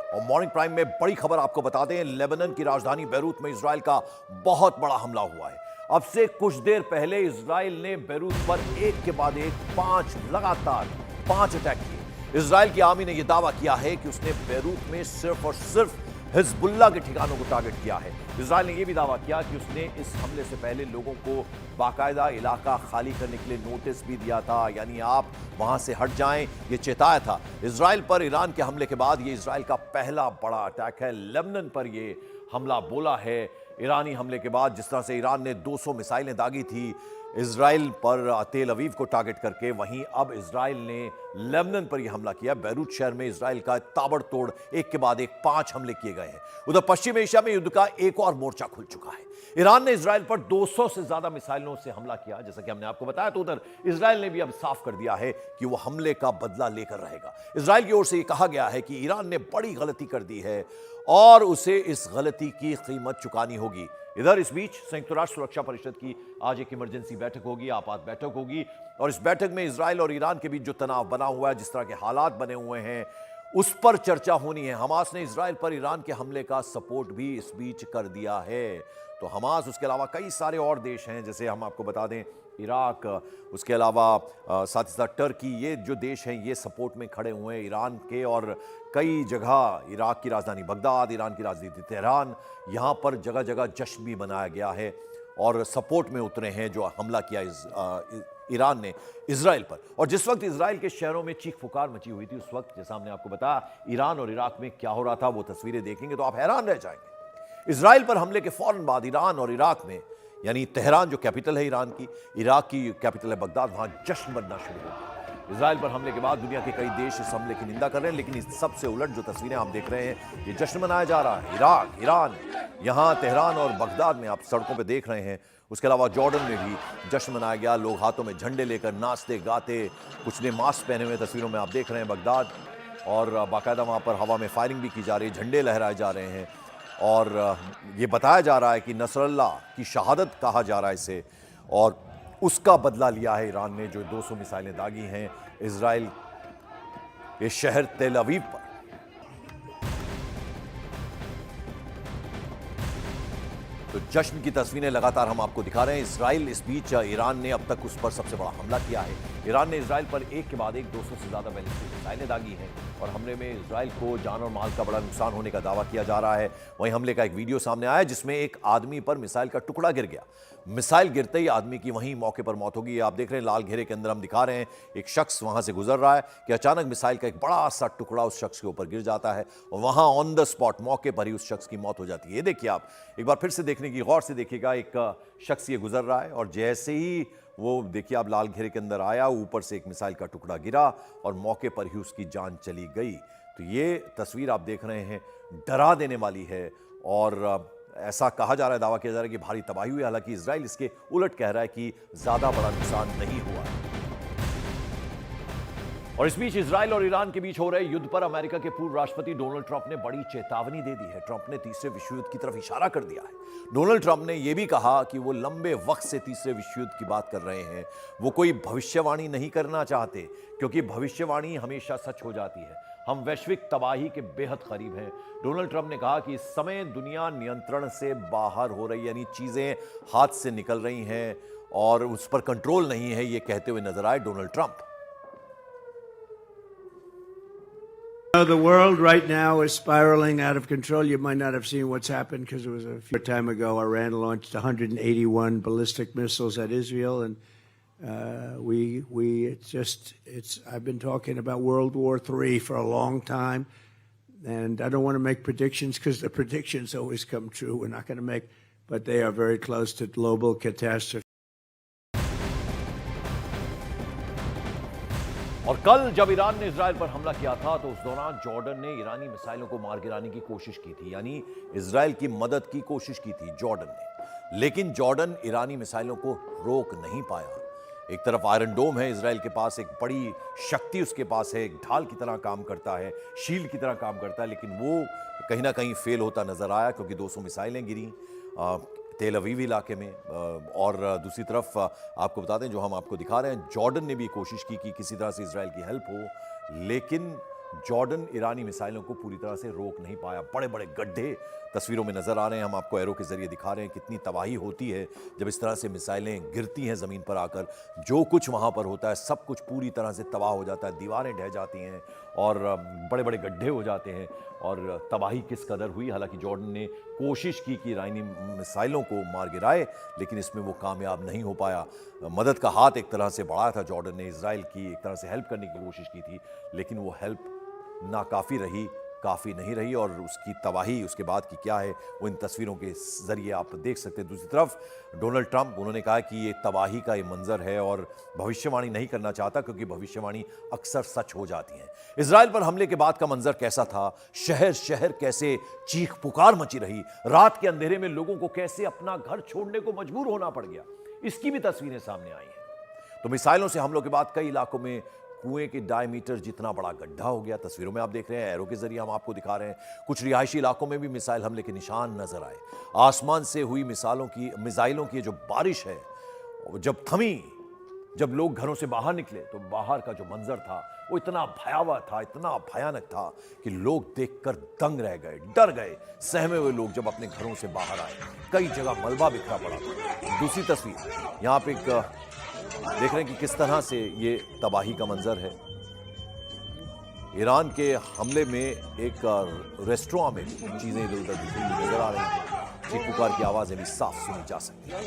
और morning prime में बड़ी खबर आपको बता दें, लेबनान की राजधानी बैरूत में इजराइल का बहुत बड़ा हमला हुआ है। अब से कुछ देर पहले इजराइल ने बैरूत पर एक के बाद एक लगातार पांच अटैक किए। इजराइल की आर्मी ने यह दावा किया है कि उसने बैरूत में सिर्फ और सिर्फ हिजबुल्लाह के ठिकानों को टारगेट किया है। इजराइल ने यह भी दावा किया कि उसने इस हमले से पहले लोगों को बाकायदा इलाका खाली करने के लिए नोटिस भी दिया था, यानी आप वहां से हट जाएं, ये चेताया था। इजराइल पर ईरान के हमले के बाद ये इजराइल का पहला बड़ा अटैक है। लेबनान पर ये हमला बोला है ईरानी हमले के बाद। जिस तरह से ईरान ने 200 मिसाइलें दागी थी इजराइल पर तेल अवीव को टारगेट करके, वहीं अब इजराइल ने लेबनान पर यह हमला किया। बैरूत शहर में इजराइल का ताबड़तोड़ एक के बाद एक 5 हमले किए गए हैं। उधर पश्चिम एशिया में युद्ध का एक और मोर्चा खुल चुका है। ईरान ने इजराइल पर 200 से ज्यादा मिसाइलों से हमला किया, जैसा कि हमने आपको बताया। तो उधर इजराइल ने भी अब साफ कर दिया है कि वह हमले का बदला लेकर रहेगा। इजराइल की ओर से यह कहा गया है कि ईरान ने बड़ी गलती कर दी है और उसे इस गलती की कीमत चुकानी होगी। इधर इस बीच संयुक्त राष्ट्र सुरक्षा परिषद की आज एक इमरजेंसी बैठक होगी, आपात बैठक होगी, और इस बैठक में इजराइल और ईरान के बीच जो तनाव बना हुआ है, जिस तरह के हालात बने हुए हैं, उस पर चर्चा होनी है। हमास ने इजराइल पर ईरान के हमले का सपोर्ट भी इस बीच कर दिया है। तो हमास, उसके अलावा कई सारे और देश हैं, जैसे हम आपको बता दें इराक, उसके अलावा साथ ही साथ टर्की, ये जो देश हैं ये सपोर्ट में खड़े हुए हैं ईरान के। और कई जगह इराक की राजधानी बगदाद, ईरान की राजधानी तेहरान, यहाँ पर जगह जगह जश्न भी मनाया गया है और सपोर्ट में उतरे हैं जो हमला किया ईरान ने इजराइल पर। और जिस वक्त इजराइल के शहरों में चीख पुकार मची हुई थी, उस वक्त जैसा हमने आपको बताया ईरान और इराक में क्या हो रहा था, वो तस्वीरें देखेंगे तो आप हैरान रह जाएंगे। इजराइल पर हमले के फौरन बाद ईरान और इराक में, यानी तेहरान जो कैपिटल है ईरान की, इराक की कैपिटल है बगदाद, वहां जश्न बनना शुरू हो गया। इजराइल पर हमले के बाद दुनिया के कई देश इस हमले की निंदा कर रहे हैं, लेकिन इस सबसे उलट जो तस्वीरें आप देख रहे हैं, ये जश्न मनाया जा रहा है। इराक, ईरान, यहां तेहरान और बगदाद में आप सड़कों पर देख रहे हैं। उसके अलावा जॉर्डन में भी जश्न मनाया गया, लोग हाथों में झंडे लेकर नाचते गाते, कुछ ने मास्क पहने हुए, तस्वीरों में आप देख रहे हैं बगदाद, और बाकायदा वहां पर हवा में फायरिंग भी की जा रही है, झंडे लहराए जा रहे हैं। और ये बताया जा रहा है कि नसरल्ला की शहादत कहा जा रहा है इसे, और उसका बदला लिया है ईरान ने, जो 200 मिसाइलें दागी हैं इजराइल के शहर तेल अवीव पर। तो जश्न की तस्वीरें लगातार हम आपको दिखा रहे हैं। इजराइल, इस बीच ईरान ने अब तक उस पर सबसे बड़ा हमला किया है। ईरान ने इजराइल पर एक के बाद एक 200 से ज्यादा बैलिस्टिक मिसाइलें दागी हैं, और हमले में इजराइल को जान और माल का बड़ा नुकसान होने का दावा किया जा रहा है। वहीं हमले का एक वीडियो सामने आया जिसमें एक आदमी पर मिसाइल का टुकड़ा गिर गया। मिसाइल गिरते ही आदमी की वहीं मौके पर मौत होगी। आप देख रहे हैं लाल घेरे के अंदर हम दिखा रहे हैं, एक शख्स वहां से गुजर रहा है कि अचानक मिसाइल का एक बड़ा सा टुकड़ा उस शख्स के ऊपर गिर जाता है, और वहां ऑन द स्पॉट, मौके पर ही उस शख्स की मौत हो जाती है। ये देखिए, आप एक बार फिर से देखने की, गौर से देखिएगा, एक शख्स ये गुजर रहा है और जैसे ही वो, देखिए आप, लाल घेरे के अंदर आया, ऊपर से एक मिसाइल का टुकड़ा गिरा और मौके पर ही उसकी जान चली गई। तो ये तस्वीर आप देख रहे हैं, डरा देने वाली है, और ऐसा कहा जा रहा है, दावा किया जा रहा है कि भारी तबाही हुई। हालांकि इजराइल इसके उलट कह रहा है कि ज्यादा बड़ा नुकसान नहीं हुआ। और इस बीच इजराइल और ईरान के बीच हो रहे युद्ध पर अमेरिका के पूर्व राष्ट्रपति डोनाल्ड ट्रंप ने बड़ी चेतावनी दे दी है। ट्रंप ने तीसरे विश्व युद्ध की तरफ इशारा कर दिया है। डोनाल्ड ट्रंप ने यह भी कहा कि वो लंबे वक्त से तीसरे विश्व युद्ध की बात कर रहे हैं। वो कोई भविष्यवाणी नहीं करना चाहते, क्योंकि भविष्यवाणी हमेशा सच हो जाती है। हम वैश्विक तबाही के बेहद करीब हैं। डोनाल्ड ट्रंप ने कहा कि इस समय दुनिया नियंत्रण से बाहर हो रही, यानी चीजें हाथ से निकल रही हैं और उस पर कंट्रोल नहीं है, ये कहते हुए नजर आए Donald Trump. The world right now is spiraling out of control. You might not have seen what's happened because it was a few time ago. Iran launched 181 ballistic missiles at Israel, and I've been talking about World War III for a long time, and I don't want to make predictions because the predictions always come true. We're not going to make, but they are very close to global catastrophe. और कल जब Iran ने Israel पर हमला किया था, तो उस दौरान जॉर्डन ने ईरानी मिसाइलों को मार गिराने की कोशिश की थी, यानी इजराइल की मदद की कोशिश की थी जॉर्डन ने। लेकिन जॉर्डन ईरानी मिसाइलों को रोक नहीं पाया। एक तरफ आयरन डोम है इजराइल के पास, एक बड़ी शक्ति उसके पास है, एक ढाल की तरह काम करता है, शील्ड की तरह काम करता है, लेकिन वो कहीं ना कहीं फेल होता नजर आया, क्योंकि 200 मिसाइलें गिरी तेल अवीव इलाके में। और दूसरी तरफ आपको बता दें, जो हम आपको दिखा रहे हैं, जॉर्डन ने भी कोशिश की कि किसी तरह से इजराइल की हेल्प हो, लेकिन जॉर्डन ईरानी मिसाइलों को पूरी तरह से रोक नहीं पाया। बड़े बड़े गड्ढे तस्वीरों में नजर आ रहे हैं, हम आपको एरो के जरिए दिखा रहे हैं। कितनी तबाही होती है जब इस तरह से मिसाइलें गिरती हैं जमीन पर आकर। जो कुछ वहां पर होता है सब कुछ पूरी तरह से तबाह हो जाता है, दीवारें ढह जाती हैं और बड़े बड़े गड्ढे हो जाते हैं। और तबाही किस कदर हुई, हालांकि जॉर्डन ने कोशिश की कि ईरानी मिसाइलों को मार गिराए, लेकिन इसमें वो कामयाब नहीं हो पाया। मदद का हाथ एक तरह से बढ़ाया था जॉर्डन ने, इजराइल की एक तरह से हेल्प करने की कोशिश की थी, लेकिन वो हेल्प नाकाफी रही, काफ़ी नहीं रही। और उसकी तबाही उसके बाद की क्या है वो इन तस्वीरों के जरिए आप देख सकते हैं। दूसरी तरफ डोनाल्ड ट्रंप, उन्होंने कहा कि ये तबाही का ये मंजर है और भविष्यवाणी नहीं करना चाहता क्योंकि भविष्यवाणी अक्सर सच हो जाती है। इजराइल पर हमले के बाद का मंजर कैसा था, शहर शहर कैसे चीख पुकार मची रही, रात के अंधेरे में लोगों को कैसे अपना घर छोड़ने को मजबूर होना पड़ गया, इसकी भी तस्वीरें सामने आई हैं। तो मिसाइलों से हमलों के बाद कई इलाकों में कुएं के डायमीटर जितना बड़ा गड्ढा हो गया। तस्वीरों में आप देख रहे हैं, एरो के जरिए हम आपको दिखा रहे हैं। कुछ रिहायशी इलाकों में भी मिसाइल हमले के निशान नजर आए। आसमान से हुई मिसाइलों की जो बारिश है, जब थमी, जब लोग घरों से बाहर निकले तो बाहर का जो मंजर था वो इतना भयावह था, इतना भयानक था कि लोग देखकर दंग रह गए, डर गए। सहमे हुए लोग जब अपने घरों से बाहर आए, कई जगह मलबा बिखरा पड़ा था। दूसरी तस्वीर यहां पे देख रहे हैं कि किस तरह से ये तबाही का मंजर है। ईरान के हमले में एक रेस्टोरेंट में चीजें इधर उधर नजर आ रही हैं। चीख पुकार की आवाजें भी साफ सुनी जा सकती हैं।